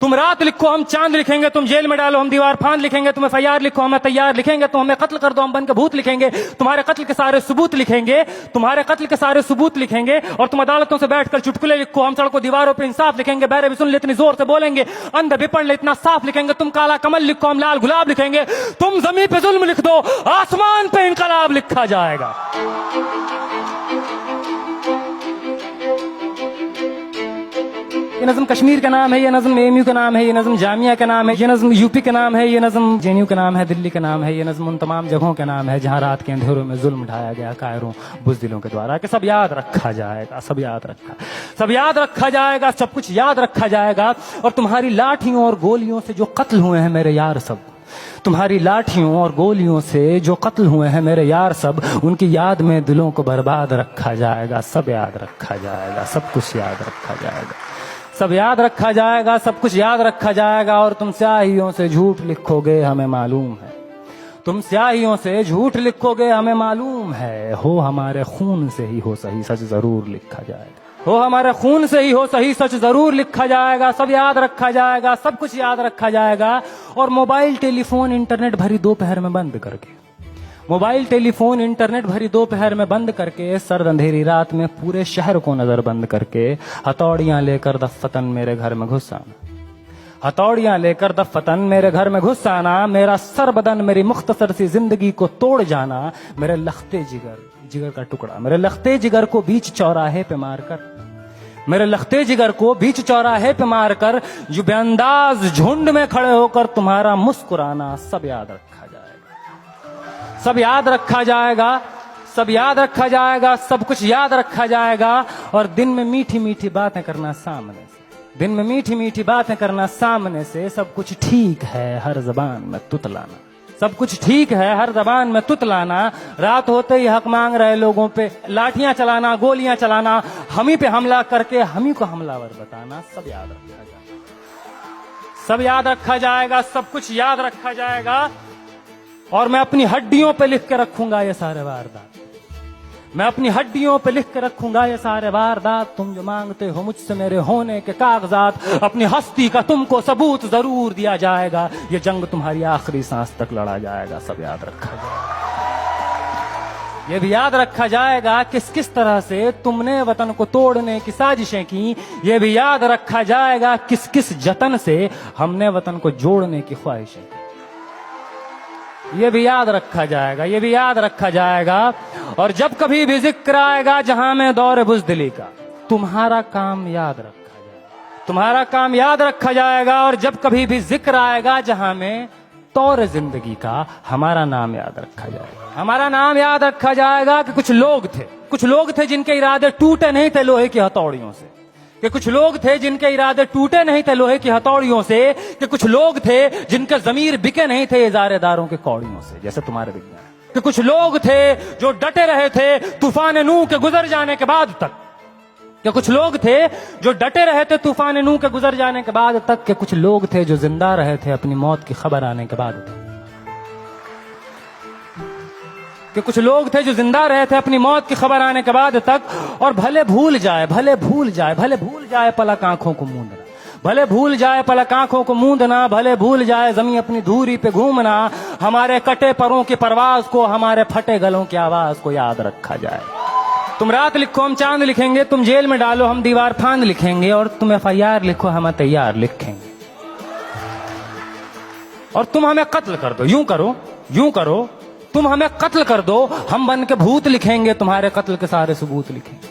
तुम रात लिखो हम चांद लिखेंगे, तुम जेल में डालो हम दीवार फांद लिखेंगे, तुम FIR लिखो हमें तैयार लिखेंगे, तुम हमें कत्ल कर दो हम बन के भूत लिखेंगे, तुम्हारे कत्ल के सारे सबूत लिखेंगे, तुम्हारे कत्ल के सारे सबूत लिखेंगे। और तुम अदालतों से बैठकर चुटकुले लिखो, हम सड़कों दीवारों पे इंसाफ लिखेंगे, बहरे भी सुन ले इतनी जोर से बोलेंगे, अंधे भी पढ़ ले इतना साफ लिखेंगे, तुम काला कमल लिखो हम लाल गुलाब लिखेंगे, तुम जमीन पे जुल्म लिख दो आसमान पे इनकलाब लिखा जाएगा। ये नज़्म कश्मीर का नाम है, ये नज़्म AMU का नाम है, ये नज़्म जामिया का नाम है, ये नज़्म UP का नाम है, ये नज़्म JNU का नाम है, दिल्ली का नाम है, ये नज़्म उन तमाम जगहों का नाम है जहाँ रात के अंधेरों में जुल्म ढाया गया कायरों बुज़दिलों के द्वारा। कि सब याद रखा जाएगा, सब याद रखा जाएगा, सब कुछ याद रखा जाएगा। और तुम्हारी लाठियों और गोलियों से जो कत्ल हुए हैं मेरे यार सब, तुम्हारी लाठियों और गोलियों से जो कत्ल हुए हैं मेरे यार सब, उनकी याद में दिलों को बर्बाद रखा जाएगा। सब याद रखा जाएगा, सब कुछ याद रखा जाएगा, सब याद रखा जाएगा, सब कुछ याद रखा जाएगा। और तुम स्याहियों से झूठ लिखोगे हमें मालूम है, तुम स्याहियों से झूठ लिखोगे हमें मालूम है, हो हमारे खून से ही हो सही सच जरूर लिखा जाएगा, हो हमारे खून से ही हो सही सच जरूर लिखा जाएगा। सब याद रखा जाएगा, सब कुछ याद रखा जाएगा। और मोबाइल टेलीफोन इंटरनेट भरी दोपहर में बंद करके, मोबाइल टेलीफोन इंटरनेट भरी दोपहर में बंद करके, सर्द अंधेरी रात में पूरे शहर को नजर बंद करके, हथौड़ियां लेकर दफ्फतन मेरे घर में घुस आना, हथौड़ियां लेकर दफ्फतन मेरे घर में घुस आना, मेरा सर बदन मेरी मुख्तसर सी जिंदगी को तोड़ जाना, मेरे लखते जिगर का टुकड़ा, मेरे लखते जिगर को बीच चौराहे पे मारकर, मेरे लखते जिगर को बीच चौराहे पे मारकर, जो बेअंदाज झुंड में खड़े होकर तुम्हारा मुस्कुराना, सब याद रखा जाएगा, सब याद रखा जाएगा, सब याद रखा जाएगा, सब कुछ याद रखा जाएगा। और दिन में मीठी मीठी बातें करना सामने से, दिन में मीठी मीठी बातें करना सामने से, सब कुछ ठीक है हर जबान में तुतलाना, सब कुछ ठीक है हर जबान में तुतलाना, रात होते ही हक मांग रहे लोगों पे लाठियां चलाना, गोलियां चलाना, हम ही पे हमला करके हम ही को हमलावर बताना, सब याद रखा जाएगा, सब याद रखा जाएगा, सब कुछ याद रखा जाएगा। और मैं अपनी हड्डियों पे लिख के रखूंगा ये सारे वारदात, मैं अपनी हड्डियों पे लिख के रखूंगा ये सारे वारदात। तुम जो मांगते हो मुझसे मेरे होने के कागजात, अपनी हस्ती का तुमको सबूत जरूर दिया जाएगा, ये जंग तुम्हारी आखिरी सांस तक लड़ा जाएगा। सब याद रखा जाएगा, ये भी याद रखा जाएगा किस किस तरह से तुमने वतन को तोड़ने की साजिशें की, ये भी याद रखा जाएगा किस किस जतन से हमने वतन को जोड़ने की ख्वाहिशें की, ये भी याद रखा जाएगा, ये भी याद रखा जाएगा। और जब कभी भी जिक्र आएगा जहां में दौर बुज़दिली का, तुम्हारा काम याद रखा जाएगा, तुम्हारा काम याद रखा जाएगा। और जब कभी भी जिक्र आएगा जहां में तौर जिंदगी का, हमारा नाम याद रखा जाएगा, हमारा नाम याद रखा जाएगा। कि कुछ लोग थे जिनके इरादे टूटे नहीं थे लोहे की हथौड़ियों से, कि कुछ लोग थे जिनके इरादे टूटे नहीं थे लोहे की हथौड़ियों से, कि कुछ लोग थे जिनके जमीर बिके नहीं थे इजारेदारों के कौड़ियों से, जैसे तुम्हारे विज्ञान। कि कुछ लोग थे जो डटे रहे थे तूफान नूह के गुजर जाने के बाद तक, कि कुछ लोग थे जो डटे रहे थे तूफान नूह के गुजर जाने के बाद तक, कि कुछ लोग थे जो जिंदा रहे थे अपनी मौत की खबर आने के बाद तक, कि कुछ लोग थे जो जिंदा रहे थे अपनी मौत की खबर आने के बाद तक। और भले भूल जाए पलक आंखों को मूंदना, भले भूल जाए पलक आंखों को मूंदना, भले भूल जाए जमीन अपनी धूरी पे घूमना, हमारे कटे परों की परवाज को, हमारे फटे गलों की आवाज को याद रखा जाए। तुम रात लिखो हम चांद लिखेंगे, तुम जेल में डालो हम दीवार फांद लिखेंगे, और तुम FIR लिखो हम तैयार लिखेंगे। और तुम हमें कत्ल कर दो, यूं करो तुम हमें कत्ल कर दो, हम बन के भूत लिखेंगे, तुम्हारे कत्ल के सारे सबूत लिखेंगे,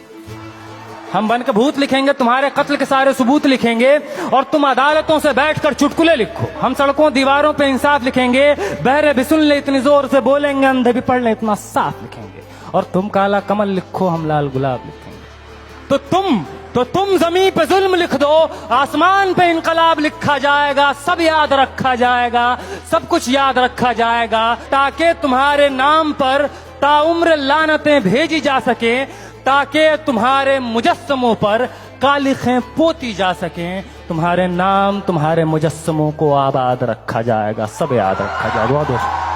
हम बन के भूत लिखेंगे, तुम्हारे कत्ल के सारे सबूत लिखेंगे। और तुम अदालतों से बैठकर चुटकुले लिखो, हम सड़कों दीवारों पे इंसाफ लिखेंगे, बहरे भी सुन ले इतनी जोर से बोलेंगे, अंधे भी पढ़ ले इतना साफ लिखेंगे। और तुम काला कमल लिखो हम लाल गुलाब लिखेंगे। तो तुम जमीन पे जुल्म लिख दो, आसमान पे इनकलाब लिखा जाएगा। सब याद रखा जाएगा, सब कुछ याद रखा जाएगा, ताकि तुम्हारे नाम पर ताउम्र लानतें भेजी जा सके, ताकि तुम्हारे मुजस्समों पर कालिखें पोती जा सकें, तुम्हारे नाम तुम्हारे मुजस्समों को आबाद रखा जाएगा। सब याद रखा जाएगा।